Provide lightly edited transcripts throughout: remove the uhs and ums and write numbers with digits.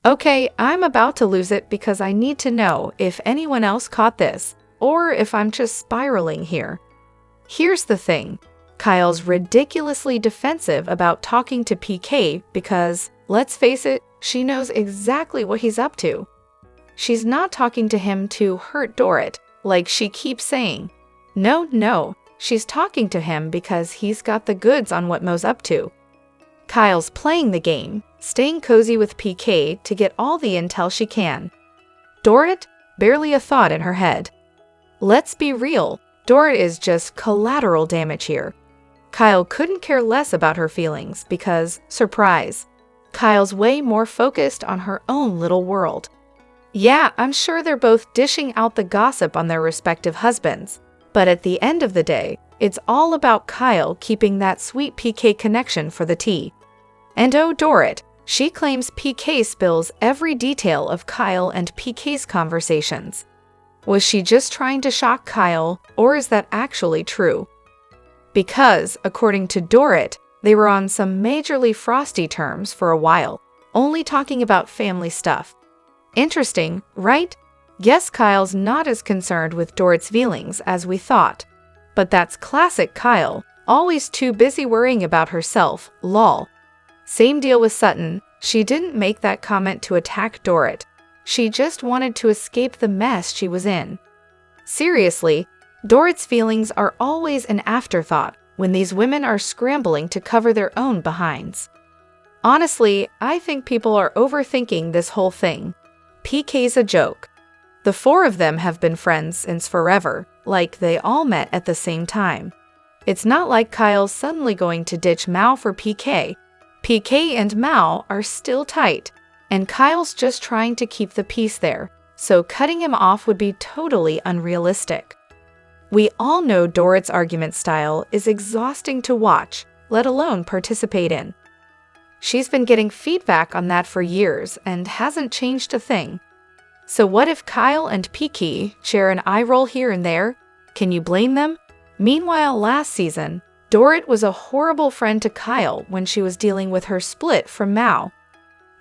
Okay, I'm about to lose it because I need to know if anyone else caught this, or if I'm just spiraling here. Here's the thing. Kyle's ridiculously defensive about talking to PK because, let's face it, she knows exactly what he's up to. She's not talking to him to hurt Dorit, like she keeps saying. No, she's talking to him because he's got the goods on what Mo's up to. Kyle's playing the game, staying cozy with PK to get all the intel she can. Dorit, barely a thought in her head. Let's be real, Dorit is just collateral damage here. Kyle couldn't care less about her feelings because, surprise, Kyle's way more focused on her own little world. Yeah, I'm sure they're both dishing out the gossip on their respective husbands, but at the end of the day, it's all about Kyle keeping that sweet PK connection for the tea. And oh, Dorit, she claims PK spills every detail of Kyle and PK's conversations. Was she just trying to shock Kyle, or is that actually true? Because, according to Dorit, they were on some majorly frosty terms for a while, only talking about family stuff. Interesting, right? Guess Kyle's not as concerned with Dorit's feelings as we thought. But that's classic Kyle, always too busy worrying about herself, lol. Same deal with Sutton, she didn't make that comment to attack Dorit. She just wanted to escape the mess she was in. Seriously, Dorit's feelings are always an afterthought when these women are scrambling to cover their own behinds. Honestly, I think people are overthinking this whole thing. PK's a joke. The four of them have been friends since forever, like they all met at the same time. It's not like Kyle's suddenly going to ditch Mao for PK. PK and Mao are still tight, and Kyle's just trying to keep the peace there, so cutting him off would be totally unrealistic. We all know Dorit's argument style is exhausting to watch, let alone participate in. She's been getting feedback on that for years and hasn't changed a thing. So what if Kyle and PK share an eye roll here and there? Can you blame them? Meanwhile, last season, Dorit was a horrible friend to Kyle when she was dealing with her split from Mao.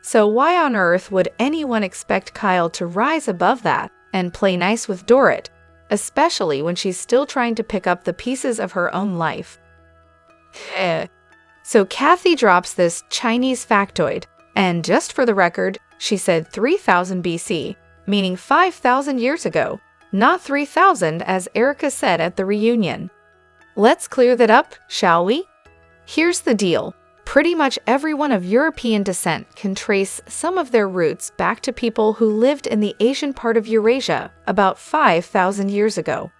So why on earth would anyone expect Kyle to rise above that and play nice with Dorit, especially when she's still trying to pick up the pieces of her own life? So Kathy drops this Chinese factoid, and just for the record, she said 3000 BC, meaning 5,000 years ago, not 3,000 as Erica said at the reunion. Let's clear that up, shall we? Here's the deal. Pretty much everyone of European descent can trace some of their roots back to people who lived in the Asian part of Eurasia about 5,000 years ago.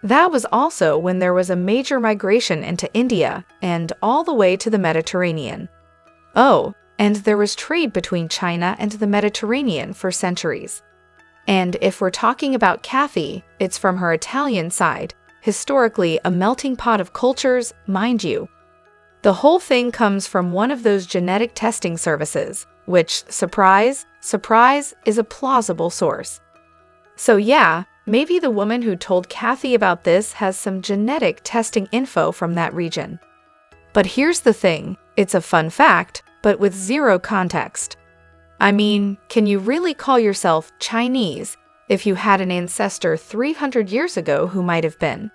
That was also when there was a major migration into India and all the way to the Mediterranean. Oh, and there was trade between China and the Mediterranean for centuries. And if we're talking about Kathy, it's from her Italian side, historically a melting pot of cultures, mind you. The whole thing comes from one of those genetic testing services, which, surprise, is a plausible source. So yeah, maybe the woman who told Kathy about this has some genetic testing info from that region. But here's the thing, it's a fun fact, but with zero context. I mean, can you really call yourself Chinese if you had an ancestor 300 years ago who might have been?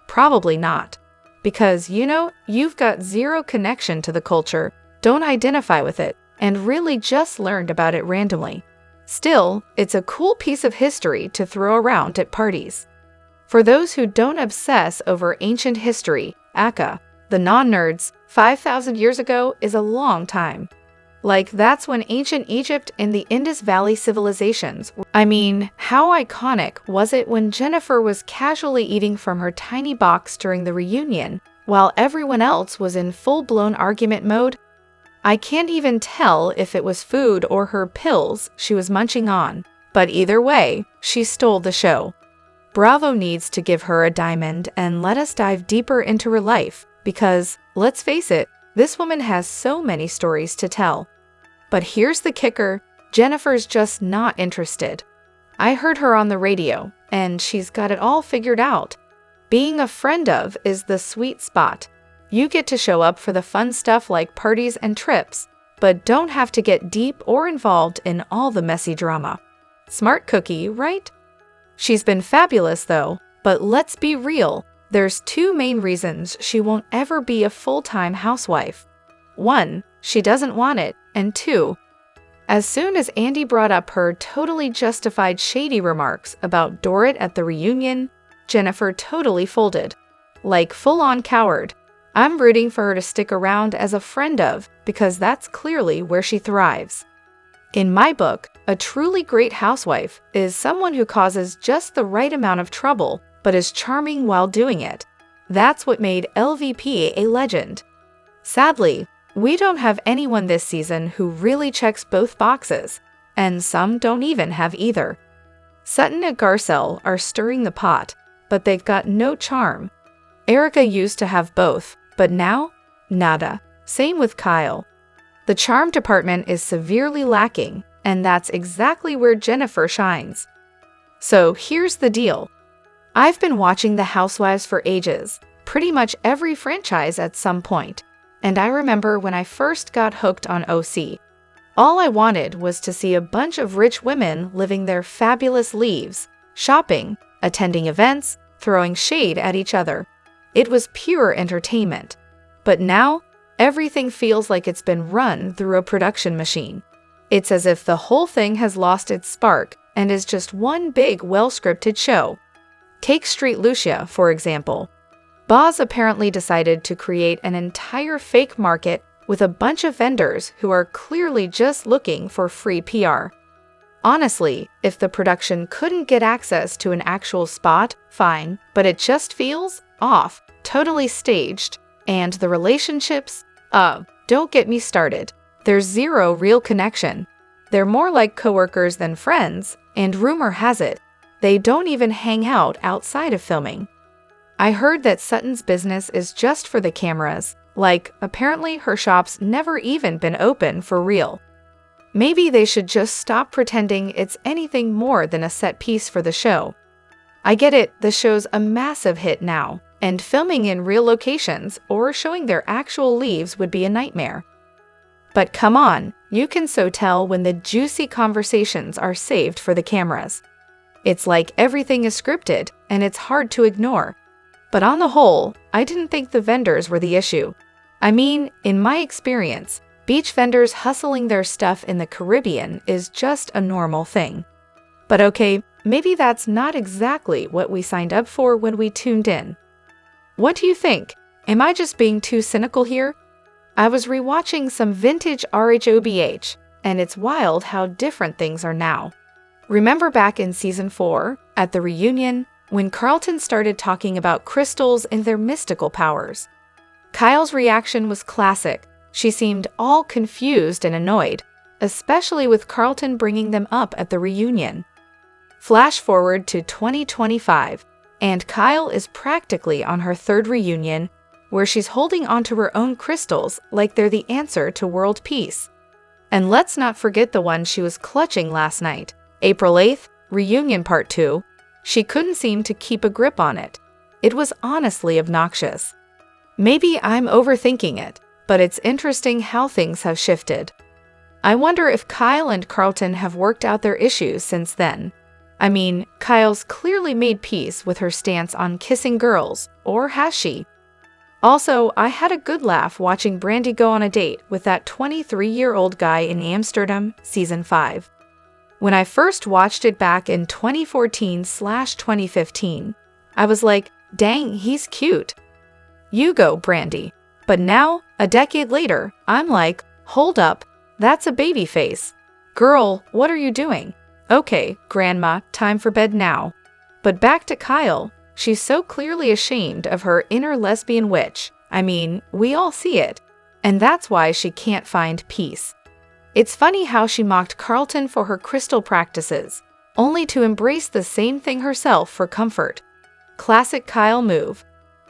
Probably not. Because, you've got zero connection to the culture, don't identify with it, and really just learned about it randomly. Still, it's a cool piece of history to throw around at parties. For those who don't obsess over ancient history, aka, the non-nerds, 5,000 years ago is a long time. Like, that's when ancient Egypt and the Indus Valley civilizations. I mean, how iconic was it when Jennifer was casually eating from her tiny box during the reunion, while everyone else was in full-blown argument mode? I can't even tell if it was food or her pills she was munching on, but either way, she stole the show. Bravo needs to give her a diamond and let us dive deeper into her life, because, let's face it, this woman has so many stories to tell. But here's the kicker, Jennifer's just not interested. I heard her on the radio, and she's got it all figured out. Being a friend of is the sweet spot. You get to show up for the fun stuff like parties and trips, but don't have to get deep or involved in all the messy drama. Smart cookie, right? She's been fabulous though, but let's be real. There's two main reasons she won't ever be a full-time housewife. 1, she doesn't want it, and 2, as soon as Andy brought up her totally justified shady remarks about Dorit at the reunion, Jennifer totally folded. Like full-on coward. I'm rooting for her to stick around as a friend of, because that's clearly where she thrives. In my book, a truly great housewife is someone who causes just the right amount of trouble, but is charming while doing it. That's what made LVP a legend. Sadly, we don't have anyone this season who really checks both boxes, and some don't even have either. Sutton and Garcelle are stirring the pot, but they've got no charm. Erica used to have both, but now, nada. Same with Kyle. The charm department is severely lacking, and that's exactly where Jennifer shines. So here's the deal. I've been watching The Housewives for ages, pretty much every franchise at some point. And I remember when I first got hooked on OC. All I wanted was to see a bunch of rich women living their fabulous lives, shopping, attending events, throwing shade at each other. It was pure entertainment. But now, everything feels like it's been run through a production machine. It's as if the whole thing has lost its spark and is just one big, well-scripted show. Take Street Lucia, for example. Boz apparently decided to create an entire fake market with a bunch of vendors who are clearly just looking for free PR. Honestly, if the production couldn't get access to an actual spot, fine, but it just feels off, totally staged. And the relationships? Don't get me started. There's zero real connection. They're more like coworkers than friends, and rumor has it, they don't even hang out outside of filming. I heard that Sutton's business is just for the cameras, like, apparently her shop's never even been open for real. Maybe they should just stop pretending it's anything more than a set piece for the show. I get it, the show's a massive hit now, and filming in real locations or showing their actual leaves would be a nightmare. But come on, you can so tell when the juicy conversations are saved for the cameras. It's like everything is scripted, and it's hard to ignore. But on the whole, I didn't think the vendors were the issue. I mean, in my experience, beach vendors hustling their stuff in the Caribbean is just a normal thing. But okay, maybe that's not exactly what we signed up for when we tuned in. What do you think? Am I just being too cynical here? I was rewatching some vintage RHOBH, and it's wild how different things are now. Remember back in season 4, at the reunion, when Carlton started talking about crystals and their mystical powers? Kyle's reaction was classic. She seemed all confused and annoyed, especially with Carlton bringing them up at the reunion. Flash forward to 2025, and Kyle is practically on her third reunion, where she's holding onto her own crystals like they're the answer to world peace. And let's not forget the one she was clutching last night, April 8th, Reunion Part 2. She couldn't seem to keep a grip on it. It was honestly obnoxious. Maybe I'm overthinking it, but it's interesting how things have shifted. I wonder if Kyle and Carlton have worked out their issues since then. I mean, Kyle's clearly made peace with her stance on kissing girls, or has she? Also, I had a good laugh watching Brandy go on a date with that 23-year-old guy in Amsterdam, season 5. When I first watched it back in 2014/2015, I was like, dang, he's cute. You go, Brandy. But now, a decade later, I'm like, hold up, that's a baby face. Girl, what are you doing? Okay, Grandma, time for bed now. But back to Kyle. She's so clearly ashamed of her inner lesbian witch. I mean, we all see it. And that's why she can't find peace. It's funny how she mocked Carlton for her crystal practices, only to embrace the same thing herself for comfort. Classic Kyle move.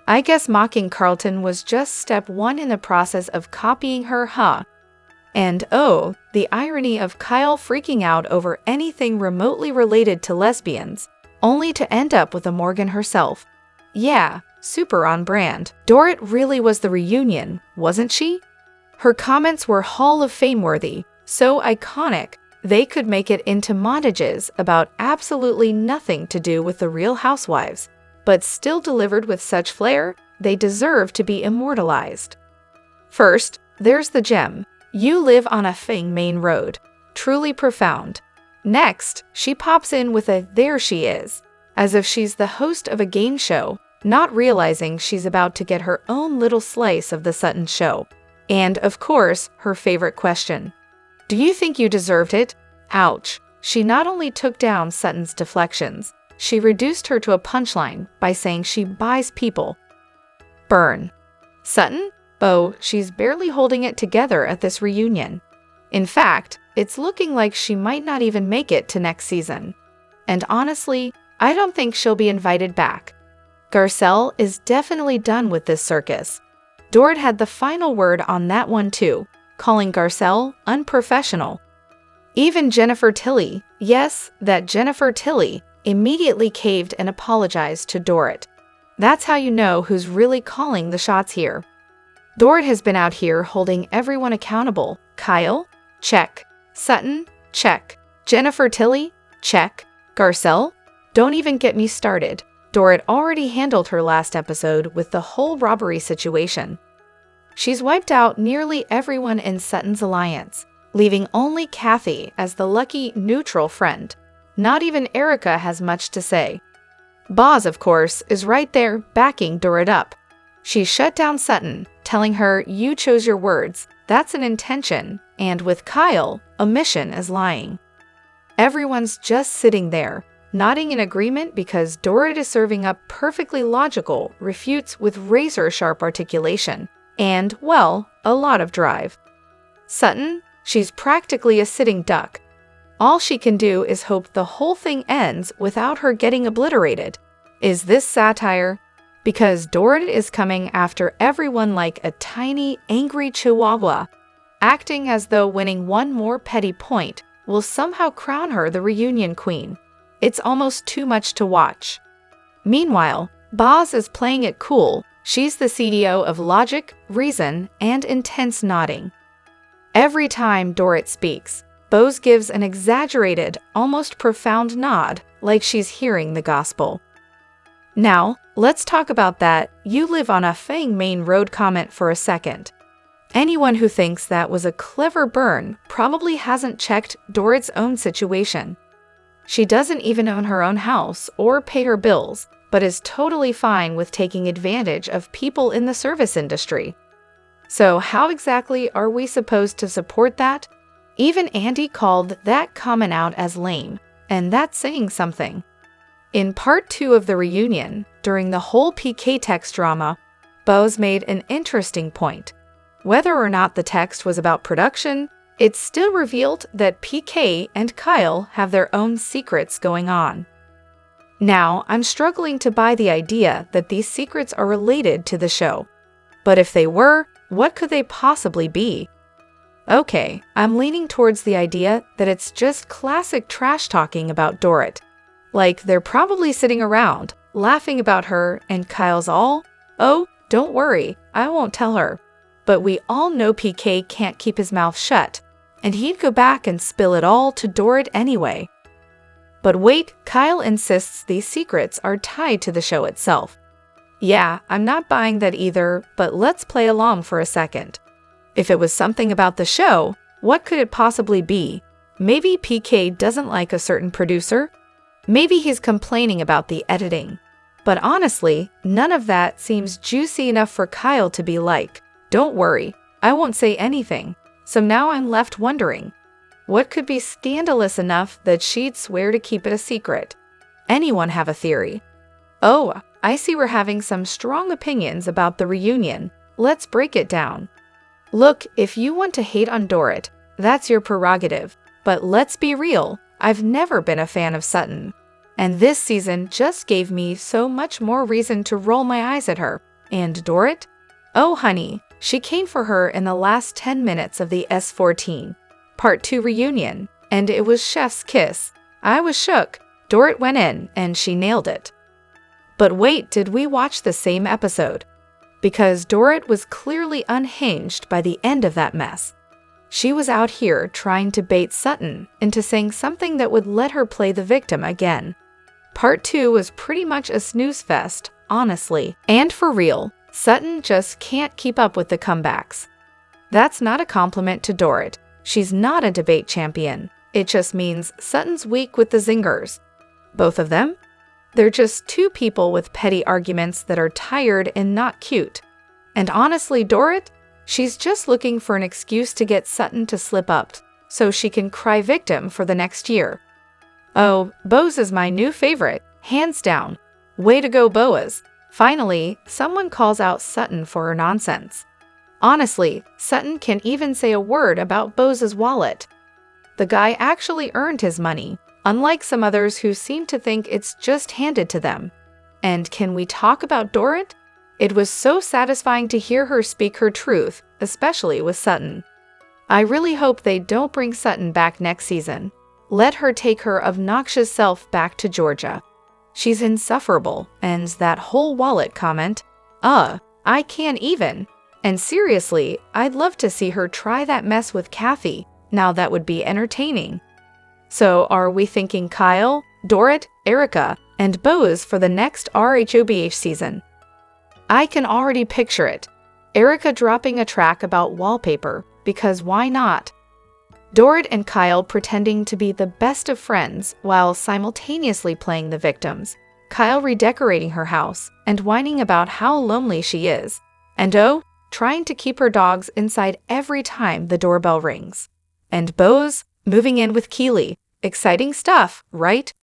I guess mocking Carlton was just step 1 in the process of copying her, huh? And oh, the irony of Kyle freaking out over anything remotely related to lesbians, only to end up with a Morgan herself. Yeah, super on brand. Dorit really was the reunion, wasn't she? Her comments were Hall of Fame worthy, so iconic, they could make it into montages about absolutely nothing to do with the Real Housewives, but still delivered with such flair, they deserve to be immortalized. First, there's the gem. You live on a FANG main road. Truly profound. Next, she pops in with a "there she is," as if she's the host of a game show, not realizing she's about to get her own little slice of the Sutton show. And, of course, her favorite question. Do you think you deserved it? Ouch. She not only took down Sutton's deflections, she reduced her to a punchline by saying she buys people. Burn. Sutton? Oh, she's barely holding it together at this reunion. In fact, it's looking like she might not even make it to next season. And honestly, I don't think she'll be invited back. Garcelle is definitely done with this circus. Dorit had the final word on that one too, calling Garcelle unprofessional. Even Jennifer Tilly, yes, that Jennifer Tilly, immediately caved and apologized to Dorit. That's how you know who's really calling the shots here. Dorit has been out here holding everyone accountable. Kyle? Check. Sutton? Check. Jennifer Tilly? Check. Garcelle? Don't even get me started. Dorit already handled her last episode with the whole robbery situation. She's wiped out nearly everyone in Sutton's alliance, leaving only Kathy as the lucky neutral friend. Not even Erica has much to say. Boz, of course, is right there backing Dorit up. She shut down Sutton, telling her, "You chose your words, that's an intention," and with Kyle, omission is lying. Everyone's just sitting there, nodding in agreement because Dorit is serving up perfectly logical refutes with razor-sharp articulation and, well, a lot of drive. Sutton? She's practically a sitting duck. All she can do is hope the whole thing ends without her getting obliterated. Is this satire? Because Dorit is coming after everyone like a tiny, angry chihuahua, acting as though winning one more petty point will somehow crown her the reunion queen. It's almost too much to watch. Meanwhile, Boz is playing it cool. She's the CEO of logic, reason, and intense nodding. Every time Dorit speaks, Boz gives an exaggerated, almost profound nod, like she's hearing the gospel. Now, let's talk about that "you live on a FANG main road" comment for a second. Anyone who thinks that was a clever burn probably hasn't checked Dorit's own situation. She doesn't even own her own house or pay her bills, but is totally fine with taking advantage of people in the service industry. So how exactly are we supposed to support that? Even Andy called that comment out as lame, and that's saying something. In part 2 of the reunion, during the whole PK text drama, Boz made an interesting point. Whether or not the text was about production, it still revealed that PK and Kyle have their own secrets going on. Now, I'm struggling to buy the idea that these secrets are related to the show. But if they were, what could they possibly be? Okay, I'm leaning towards the idea that it's just classic trash talking about Dorit. Like, they're probably sitting around, laughing about her, and Kyle's all, "Oh, don't worry, I won't tell her." But we all know PK can't keep his mouth shut, and he'd go back and spill it all to Dorit anyway. But wait, Kyle insists these secrets are tied to the show itself. Yeah, I'm not buying that either, but let's play along for a second. If it was something about the show, what could it possibly be? Maybe PK doesn't like a certain producer? Maybe he's complaining about the editing. But honestly, none of that seems juicy enough for Kyle to be like, "Don't worry, I won't say anything." So now I'm left wondering, what could be scandalous enough that she'd swear to keep it a secret? Anyone have a theory? Oh, I see we're having some strong opinions about the reunion. Let's break it down. Look, if you want to hate on Dorit, that's your prerogative. But let's be real, I've never been a fan of Sutton. And this season just gave me so much more reason to roll my eyes at her. And Dorit? Oh honey, she came for her in the last 10 minutes of the S14 Part 2 reunion, and it was chef's kiss. I was shook. Dorit went in, and she nailed it. But wait, did we watch the same episode? because Dorit was clearly unhinged by the end of that mess. She was out here trying to bait Sutton into saying something that would let her play the victim again. Part 2 was pretty much a snooze fest, honestly. And for real, Sutton just can't keep up with the comebacks. That's not a compliment to Dorit. She's not a debate champion. It just means Sutton's weak with the zingers. Both of them? They're just two people with petty arguments that are tired and not cute. And honestly, Dorit, she's just looking for an excuse to get Sutton to slip up so she can cry victim for the next year. Oh, Beauvais is my new favorite, hands down. Way to go, Beauvais. Finally, someone calls out Sutton for her nonsense. Honestly, Sutton can't even say a word about Beauvais' wallet. The guy actually earned his money, unlike some others who seem to think it's just handed to them. And can we talk about Dorit? It was so satisfying to hear her speak her truth, especially with Sutton. I really hope they don't bring Sutton back next season. Let her take her obnoxious self back to Georgia. She's insufferable, and that whole wallet comment, I can't even. And seriously, I'd love to see her try that mess with Kathy. Now that would be entertaining. So are we thinking Kyle, Dorit, Erica, and Beauvais for the next RHOBH season? I can already picture it. Erica dropping a track about wallpaper, because why not? Dorit and Kyle pretending to be the best of friends while simultaneously playing the victims. Kyle redecorating her house and whining about how lonely she is. And trying to keep her dogs inside every time the doorbell rings. And Beauvais moving in with Keely. Exciting stuff, right?